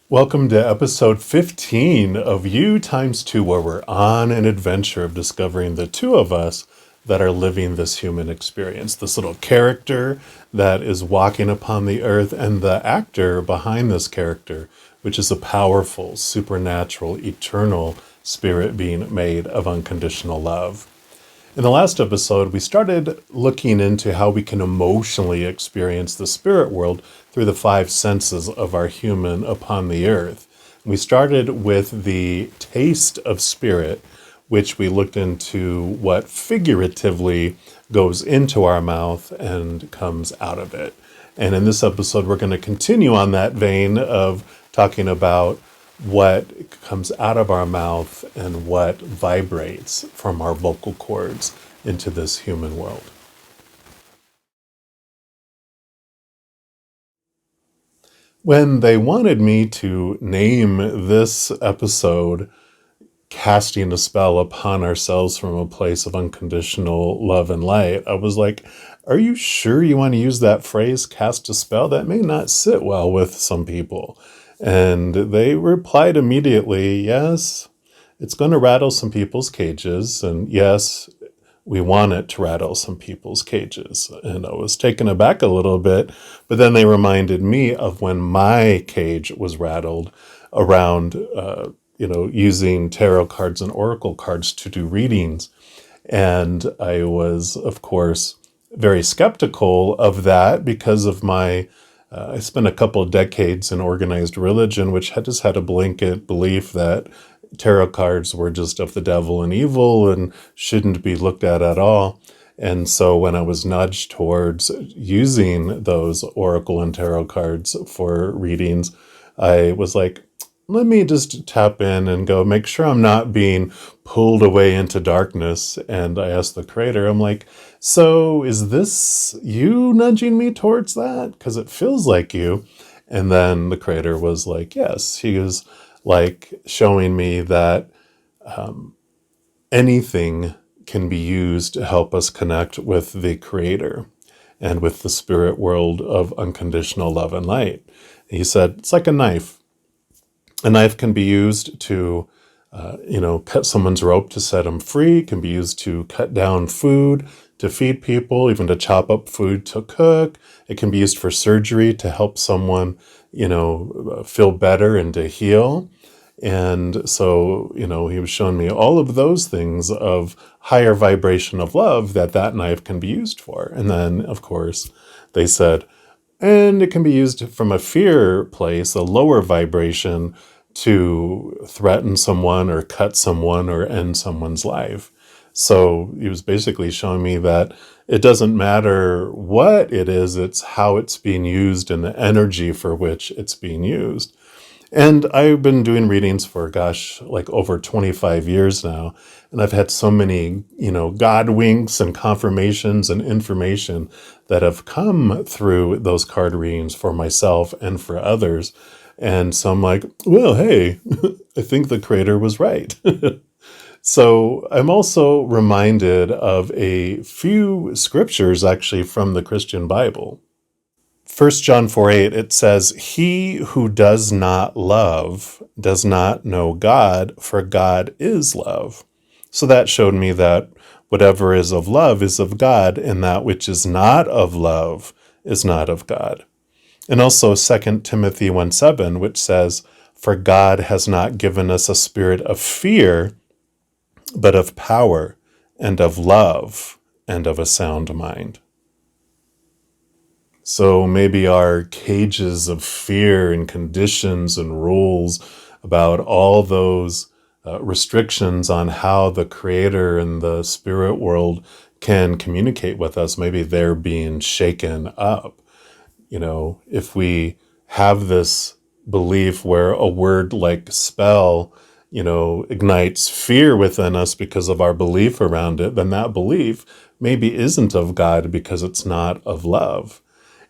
Welcome to episode 15 of You times 2, where we're on an adventure of discovering the two of us that are living this human experience. This little character that is walking upon the earth and the actor behind this character, which is a powerful, supernatural, eternal spirit being made of unconditional love. In the last episode, we started looking into how we can emotionally experience the spirit world through the five senses of our human upon the earth. We started with the taste of spirit, which we looked into what figuratively goes into our mouth and comes out of it. And in this episode, we're going to continue on that vein of talking about what comes out of our mouth and what vibrates from our vocal cords into this human world. When they wanted me to name this episode casting a spell upon ourselves from a place of unconditional love and light, I was like, are you sure you want to use that phrase, cast a spell? That may not sit well with some people. And they replied immediately, yes, it's going to rattle some people's cages. And yes, we want it to rattle some people's cages. And I was taken aback a little bit, but then they reminded me of when my cage was rattled around, using tarot cards and oracle cards to do readings. And I was, of course, very skeptical of that because of my I spent a couple of decades in organized religion, which had just had a blanket belief that tarot cards were just of the devil and evil and shouldn't be looked at all. And so when I was nudged towards using those oracle and tarot cards for readings, I was like, let me just tap in and go make sure I'm not being pulled away into darkness. And I asked the creator, I'm like, so is this you nudging me towards that? Because it feels like you. And then the creator was like, yes. He was like showing me that anything can be used to help us connect with the creator and with the spirit world of unconditional love and light. He said, it's like a knife. A knife can be used to, cut someone's rope to set them free. It can be used to cut down food, to feed people, even to chop up food to cook. It can be used for surgery to help someone, feel better and to heal. And so, he was showing me all of those things of higher vibration of love that knife can be used for. And then, of course, they said, and it can be used from a fear place, a lower vibration, to threaten someone or cut someone or end someone's life. So he was basically showing me that it doesn't matter what it is, it's how it's being used and the energy for which it's being used. And I've been doing readings for, like over 25 years now. And I've had so many, God winks and confirmations and information that have come through those card readings for myself and for others. And so I'm like, well, hey, I think the creator was right. So I'm also reminded of a few scriptures actually from the Christian Bible. 1 John 4:8, it says, he who does not love does not know God, for God is love. So that showed me that whatever is of love is of God, and that which is not of love is not of God. And also 2 Timothy 1:7, which says, for God has not given us a spirit of fear, but of power and of love and of a sound mind. So maybe our cages of fear and conditions and rules about all those restrictions on how the creator and the spirit world can communicate with us, maybe they're being shaken up. If we have this belief where a word like spell, ignites fear within us because of our belief around it, then that belief maybe isn't of God because it's not of love.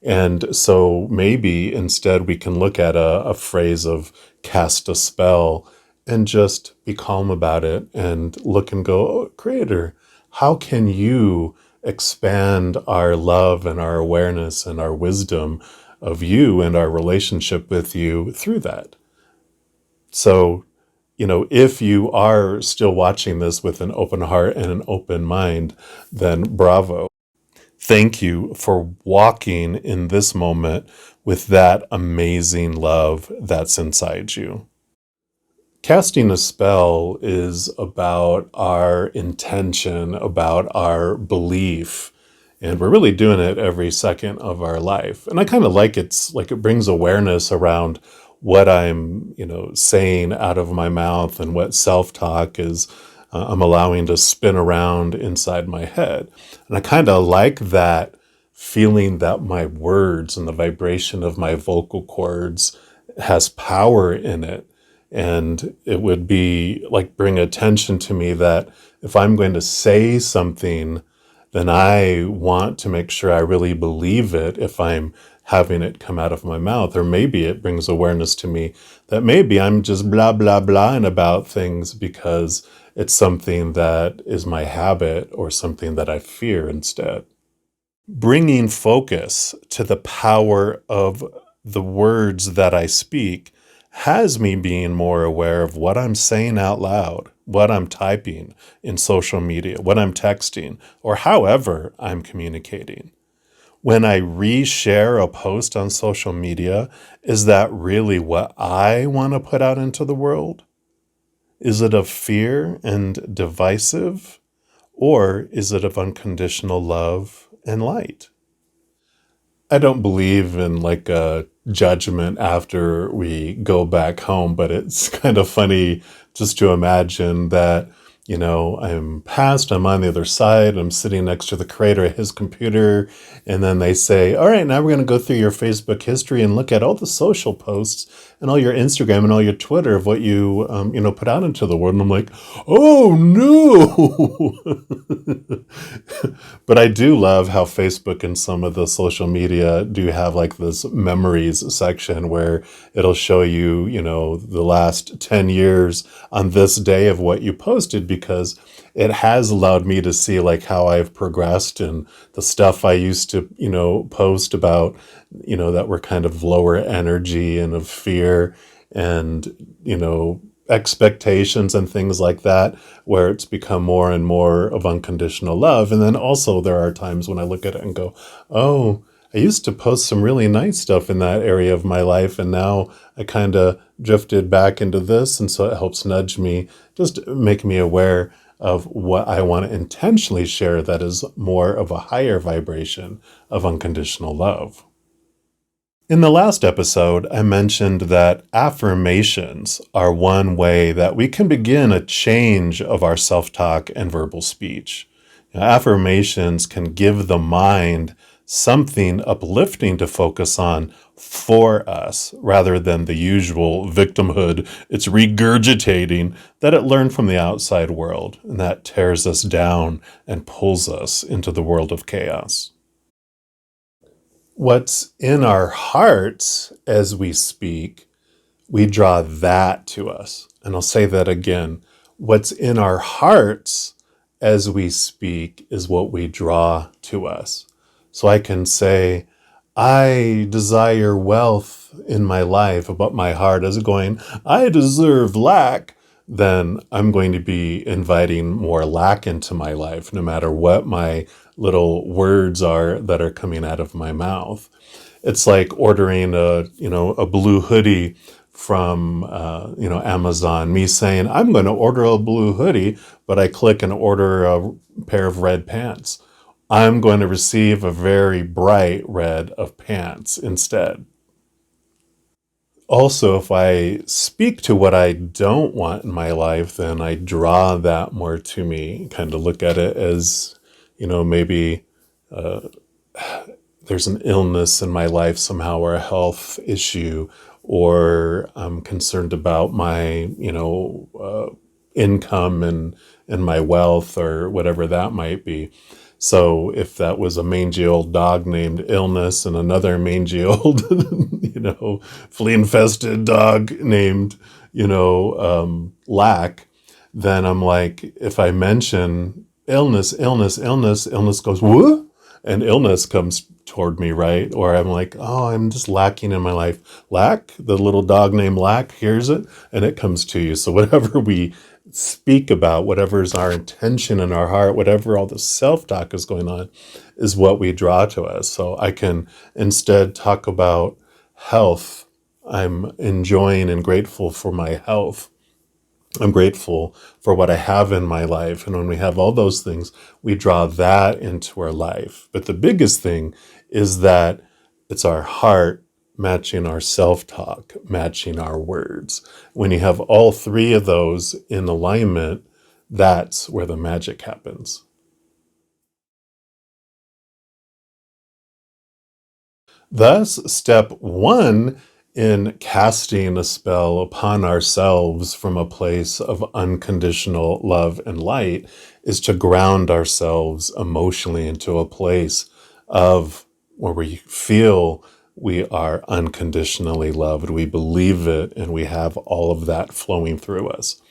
And so maybe instead we can look at a phrase of cast a spell and just be calm about it and look and go, oh, Creator, how can you expand our love and our awareness and our wisdom of you and our relationship with you through that? So, if you are still watching this with an open heart and an open mind, then bravo. Thank you for walking in this moment with that amazing love that's inside you. Casting a spell is about our intention, about our belief, and we're really doing it every second of our life. And I kind of like it brings awareness around what I'm, saying out of my mouth and what self-talk is I'm allowing to spin around inside my head. And I kind of like that feeling that my words and the vibration of my vocal cords has power in it. And it would be like bring attention to me that if I'm going to say something, then I want to make sure I really believe it if I'm having it come out of my mouth. Or maybe it brings awareness to me that maybe I'm just blah, blah, blahing about things because it's something that is my habit or something that I fear instead. Bringing focus to the power of the words that I speak has me being more aware of what I'm saying out loud, what I'm typing in social media, what I'm texting, or however I'm communicating. When I reshare a post on social media, is that really what I want to put out into the world? Is it of fear and divisive? Or is it of unconditional love and light? I don't believe in like a judgment after we go back home, but it's kind of funny just to imagine that, I'm past, I'm on the other side, I'm sitting next to the creator of his computer, and then they say, all right, now we're going to go through your Facebook history and look at all the social posts and all your Instagram and all your Twitter of what you, put out into the world. And I'm like, oh no. But I do love how Facebook and some of the social media do have like this memories section where it'll show you, the last 10 years on this day of what you posted, because it has allowed me to see like how I've progressed and the stuff I used to, post about, that were kind of lower energy and of fear and, expectations and things like that, where it's become more and more of unconditional love. And then also there are times when I look at it and go, oh, I used to post some really nice stuff in that area of my life, and now I kind of drifted back into this. And so it helps nudge me, just make me aware of what I want to intentionally share that is more of a higher vibration of unconditional love. In the last episode, I mentioned that affirmations are one way that we can begin a change of our self-talk and verbal speech. Affirmations can give the mind something uplifting to focus on for us, rather than the usual victimhood it's regurgitating that it learned from the outside world, and that tears us down and pulls us into the world of chaos. What's in our hearts as we speak, we draw that to us. And I'll say that again. What's in our hearts as we speak is what we draw to us. So I can say, I desire wealth in my life, but my heart is going, I deserve lack. Then I'm going to be inviting more lack into my life, no matter what my little words are that are coming out of my mouth. It's like ordering a blue hoodie from, Amazon, me saying, I'm going to order a blue hoodie, but I click and order a pair of red pants. I'm going to receive a very bright red of pants instead. Also, if I speak to what I don't want in my life, then I draw that more to me. Kind of look at it as, maybe there's an illness in my life somehow, or a health issue, or I'm concerned about my, income and my wealth, or whatever that might be. So if that was a mangy old dog named Illness and another mangy old, flea-infested dog named, Lack, then I'm like, if I mention illness, illness, illness, illness goes, whoa, and illness comes toward me, right? Or I'm like, oh, I'm just lacking in my life. Lack, the little dog named Lack hears it and it comes to you. So whatever we speak about, whatever is our intention in our heart, whatever all the self-talk is going on, is what we draw to us. So I can instead talk about health. I'm enjoying and grateful for my health. I'm grateful for what I have in my life. And when we have all those things, we draw that into our life. But the biggest thing is that it's our heart matching our self-talk, matching our words. When you have all three of those in alignment, that's where the magic happens. Thus, step one in casting a spell upon ourselves from a place of unconditional love and light is to ground ourselves emotionally into a place of where we feel we are unconditionally loved. We believe it and we have all of that flowing through us.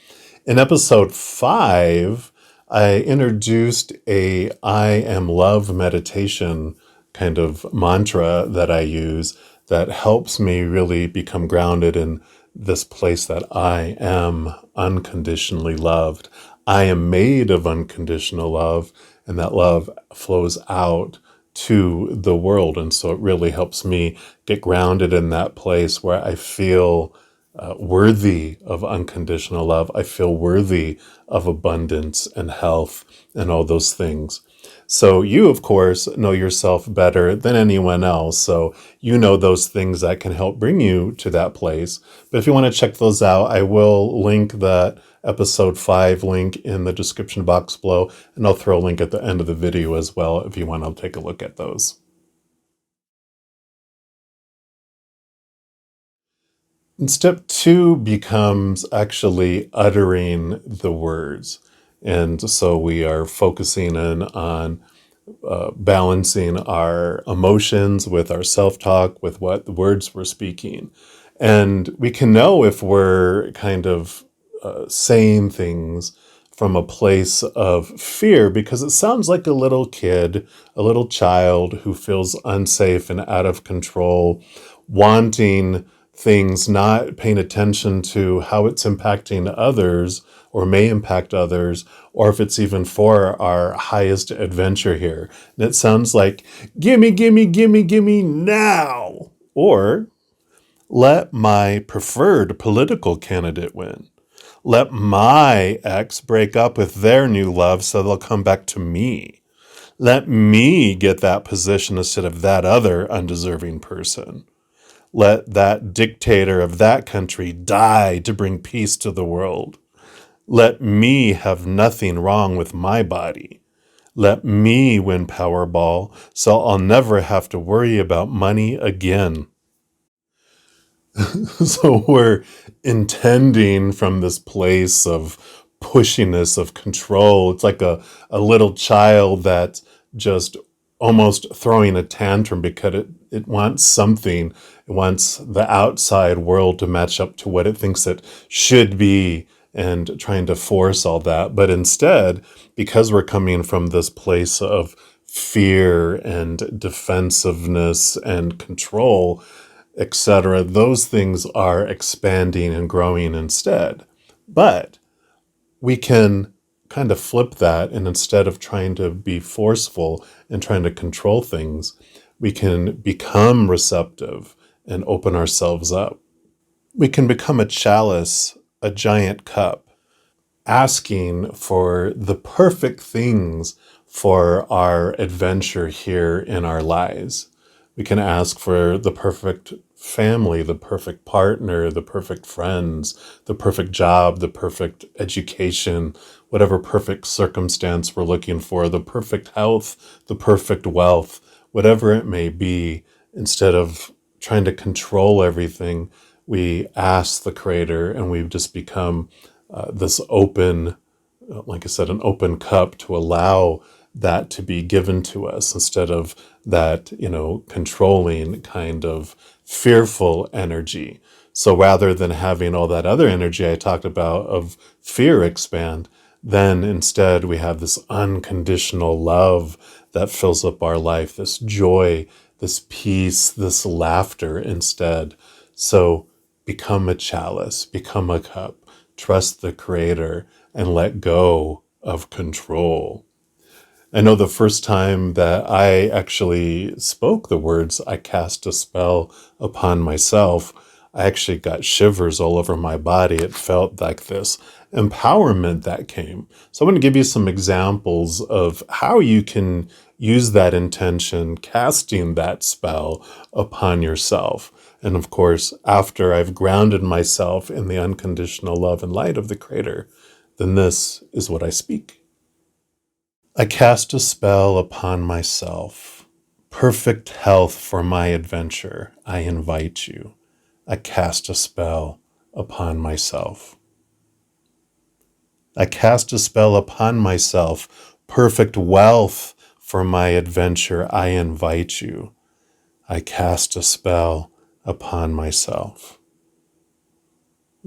In episode 5, I introduced a I am love meditation kind of mantra that I use that helps me really become grounded in this place that I am unconditionally loved. I am made of unconditional love, and that love flows out to the world. And so it really helps me get grounded in that place where I feel worthy of unconditional love. I feel worthy of abundance and health and all those things. So you, of course, know yourself better than anyone else. So you know those things that can help bring you to that place. But if you want to check those out, I will link that episode 5 link in the description box below, and I'll throw a link at the end of the video as well if you want to take a look at those. And step 2 becomes actually uttering the words. And so we are focusing in on balancing our emotions with our self-talk, with what the words we're speaking. And we can know if we're kind of saying things from a place of fear because it sounds like a little kid, a little child who feels unsafe and out of control, wanting things, not paying attention to how it's impacting others or may impact others, or if it's even for our highest adventure here. And it sounds like, gimme, gimme, gimme, gimme now. Or let my preferred political candidate win. Let my ex break up with their new love so they'll come back to me. Let me get that position instead of that other undeserving person. Let that dictator of that country die to bring peace to the world. Let me have nothing wrong with my body. Let me win Powerball so I'll never have to worry about money again. So we're intending from this place of pushiness, of control. It's like a little child that's just almost throwing a tantrum because it wants something. It wants the outside world to match up to what it thinks it should be and trying to force all that. But instead, because we're coming from this place of fear and defensiveness and control, etc., those things are expanding and growing instead. But we can kind of flip that, and instead of trying to be forceful and trying to control things, we can become receptive and open ourselves up. We can become a chalice, a giant cup, asking for the perfect things for our adventure here in our lives. We can ask for the perfect family, the perfect partner, the perfect friends, the perfect job, the perfect education, whatever perfect circumstance we're looking for, the perfect health, the perfect wealth, whatever it may be. Instead of trying to control everything, we ask the Creator and we just become this open, like I said, an open cup to allow that to be given to us instead of that, controlling kind of fearful energy. So rather than having all that other energy I talked about of fear expand, then instead we have this unconditional love that fills up our life, this joy this peace, this laughter instead. So become a chalice, become a cup, trust the Creator, and let go of control. I know the first time that I actually spoke the words, I cast a spell upon myself, I actually got shivers all over my body. It felt like this empowerment that came. So I'm going to give you some examples of how you can use that intention, casting that spell upon yourself. And of course, after I've grounded myself in the unconditional love and light of the Creator, then this is what I speak. I cast a spell upon myself. Perfect health for my adventure, I invite you. I cast a spell upon myself. I cast a spell upon myself. Perfect wealth for my adventure, I invite you. I cast a spell upon myself.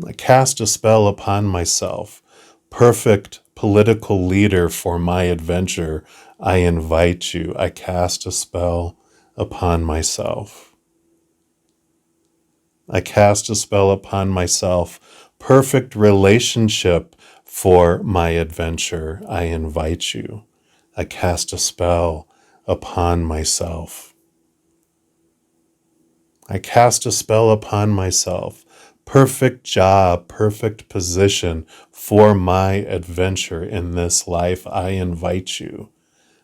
I cast a spell upon myself. Perfect political leader for my adventure, I invite you. I cast a spell upon myself. I cast a spell upon myself. Perfect relationship for my adventure, I invite you. I cast a spell upon myself. I cast a spell upon myself. Perfect job, perfect position for my adventure in this life, I invite you.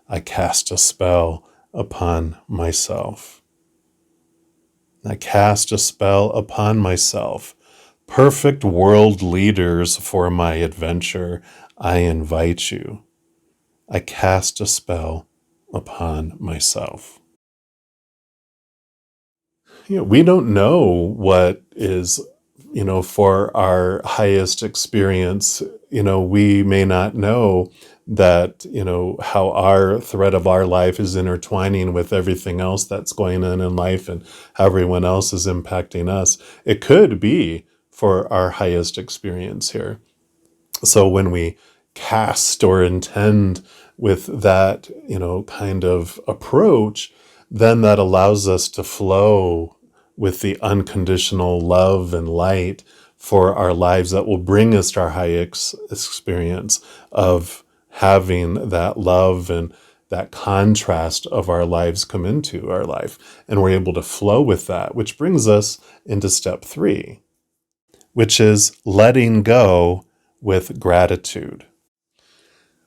I cast a spell upon myself. I cast a spell upon myself. Perfect world leaders for my adventure, I invite you. I cast a spell upon myself. We don't know what is, for our highest experience. We may not know that, how our thread of our life is intertwining with everything else that's going on in life and how everyone else is impacting us. It could be for our highest experience here. So when we cast or intend with that, kind of approach, then that allows us to flow with the unconditional love and light for our lives that will bring us to our highest experience of having that love and that contrast of our lives come into our life. And we're able to flow with that, which brings us into step 3, which is letting go with gratitude.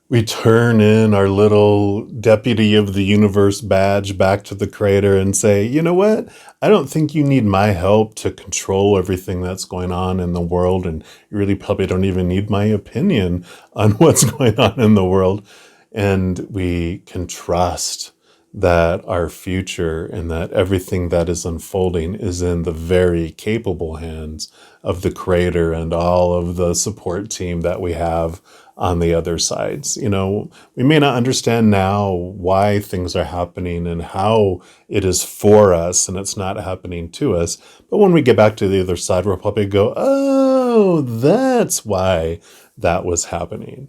We turn in our little deputy of the universe badge back to the Creator and say, you know what? I don't think you need my help to control everything that's going on in the world. And you really probably don't even need my opinion on what's going on in the world. And we can trust that our future and that everything that is unfolding is in the very capable hands of the Creator and all of the support team that we have on the other sides. We may not understand now why things are happening and how it is for us and it's not happening to us. But when we get back to the other side, we'll probably go, oh, that's why that was happening.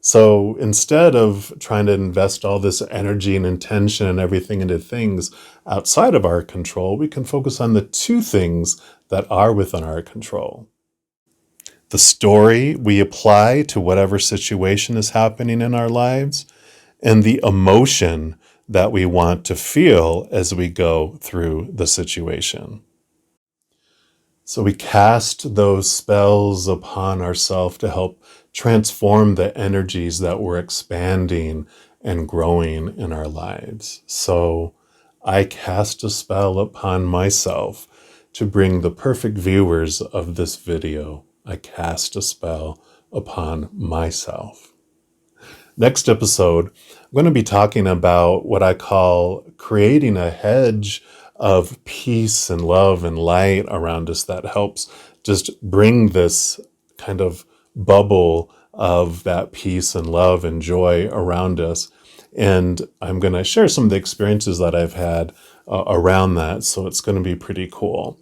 So instead of trying to invest all this energy and intention and everything into things outside of our control, we can focus on the 2 things that are within our control. The story we apply to whatever situation is happening in our lives, and the emotion that we want to feel as we go through the situation. So we cast those spells upon ourselves to help transform the energies that we're expanding and growing in our lives. So I cast a spell upon myself to bring the perfect viewers of this video. I cast a spell upon myself. Next episode, I'm going to be talking about what I call creating a hedge of peace and love and light around us that helps just bring this kind of bubble of that peace and love and joy around us. And I'm going to share some of the experiences that I've had around that. So it's going to be pretty cool.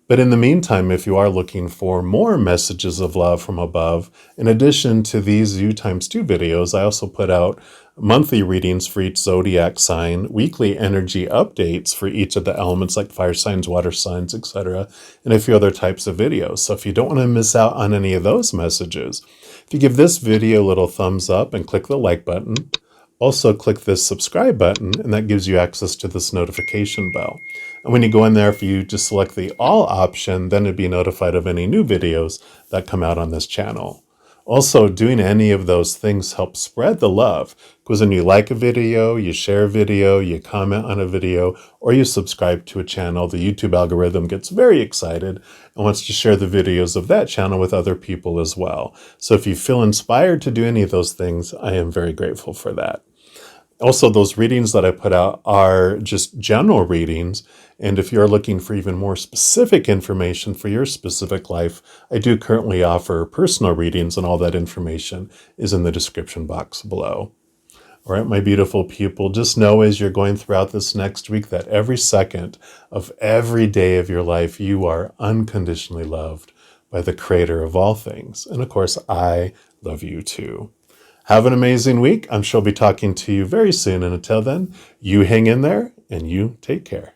But in the meantime, if you are looking for more messages of love from above, in addition to these YOUx2 videos, I also put out monthly readings for each zodiac sign, weekly energy updates for each of the elements like fire signs, water signs, etc., and a few other types of videos. So if you don't want to miss out on any of those messages, if you give this video a little thumbs up and click the like button, also click this subscribe button, and that gives you access to this notification bell. And when you go in there, if you just select the all option, then it'd be notified of any new videos that come out on this channel. Also, doing any of those things helps spread the love, because when you like a video, you share a video, you comment on a video, or you subscribe to a channel, the YouTube algorithm gets very excited and wants to share the videos of that channel with other people as well. So if you feel inspired to do any of those things, I am very grateful for that. Also, those readings that I put out are just general readings. And if you're looking for even more specific information for your specific life, I do currently offer personal readings, and all that information is in the description box below. All right, my beautiful people, just know as you're going throughout this next week that every second of every day of your life, you are unconditionally loved by the Creator of all things. And of course, I love you too. Have an amazing week. I'm sure I'll be talking to you very soon. And until then, you hang in there and you take care.